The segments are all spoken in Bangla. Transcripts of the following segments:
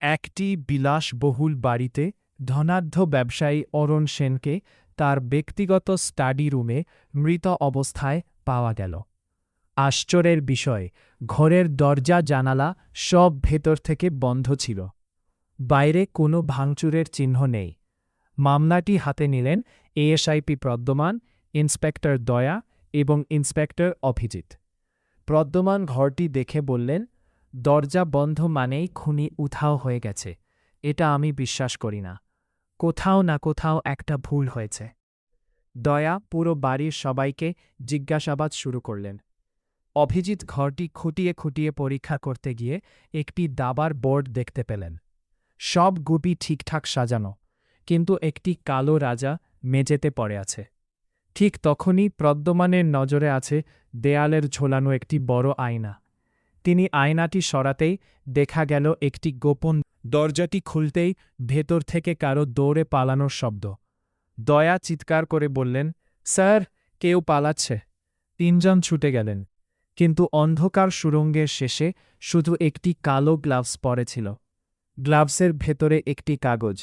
একটি বিলাসবহুল বাড়িতে ধনাঢ্য ব্যবসায়ী অরুণ সেনকে তার ব্যক্তিগত স্টাডি রুমে মৃত অবস্থায় পাওয়া গেল। আশ্চর্যের বিষয়, ঘরের দরজা জানালা সব ভেতর থেকে বন্ধ ছিল। বাইরে কোনো ভাঙচুরের চিহ্ন নেই। মামলাটি হাতে নিলেন এএসআইপি প্রদ্যমান, ইন্সপেক্টর দয়া এবং ইন্সপেক্টর অভিজিৎ। প্রদ্যমান ঘরটি দেখে বললেন, দরজা বন্ধ মানেই খুনি উধাও হয়ে গেছে। এটা আমি বিশ্বাস করি না। কোথাও না কোথাও একটা ভুল হয়েছে। দয়া পুরো বাড়ির সবাইকে জিজ্ঞাসাবাদ শুরু করলেন। অভিজিৎ ঘরটি খুঁটিয়ে খুঁটিয়ে পরীক্ষা করতে গিয়ে একটি দাবার বোর্ড দেখতে পেলেন। সব গুপি ঠিকঠাক সাজানো, কিন্তু একটি কালো রাজা মেঝেতে পড়ে আছে। ঠিক তখনই প্রদ্যমানের নজরে আছে দেয়ালের ঝোলানো একটি বড় আয়না। তিনি আয়নাটি সরাতেই দেখা গেল একটি গোপন দরজাটি খুলতেই ভেতর থেকে কারো দৌড়ে পালানোর শব্দ। দয়া চিৎকার করে বললেন, স্যার, কেউ পালাচ্ছে। তিনজন ছুটে গেলেন, কিন্তু অন্ধকার সুড়ঙ্গের শেষে শুধু একটি কালো গ্লাভস পড়েছিল। গ্লাভসের ভেতরে একটি কাগজ,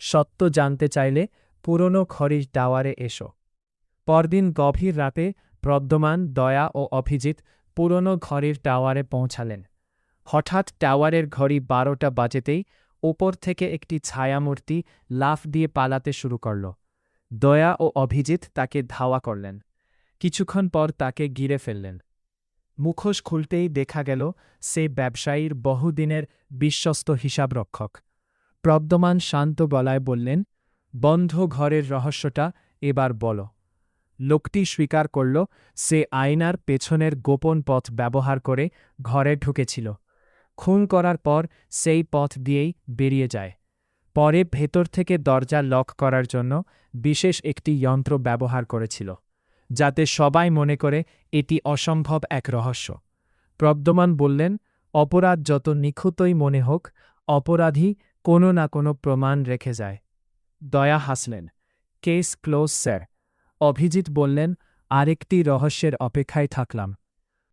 সত্য জানতে চাইলে পুরনো খড়ির টাওয়ারে এসো। পরদিন গভীর রাতে প্রদ্যমান, দয়া ও অভিজিৎ পুরনো ঘড়ির টাওয়ারে পৌঁছালেন। হঠাৎ টাওয়ারের ঘড়ি 12টা বাজেতেই ওপর থেকে একটি ছায়ামূর্তি লাফ দিয়ে পালাতে শুরু করল। দয়া ও অভিজিৎ তাকে ধাওয়া করলেন। কিছুক্ষণ পর তাকে ঘিরে ফেললেন। মুখোশ খুলতেই দেখা গেল সে ব্যবসায়ীর বহুদিনের বিশ্বস্ত হিসাবরক্ষক। প্রদ্যমান শান্ত গলায় বললেন, বন্ধ ঘরের রহস্যটা এবার বলো। লোকটি স্বীকার করল সে আয়নার পেছনের গোপন পথ ব্যবহার করে ঘরে ঢুকেছিল। খুন করার পর সেই পথ দিয়েই বেরিয়ে যায়। পরে ভেতর থেকে দরজা লক করার জন্য বিশেষ একটি যন্ত্র ব্যবহার করেছিল, যাতে সবাই মনে করে এটি অসম্ভব এক রহস্য। প্রদ্যমান বললেন, অপরাধ যত নিখুঁতই মনে হোক, অপরাধী কোনো না কোনো প্রমাণ রেখে যায়। দয়া হাসলেন, কেস ক্লোজ স্যার। অভিজিৎ বললেন, আরেকটি রহস্যের অপেক্ষায় থাকলাম।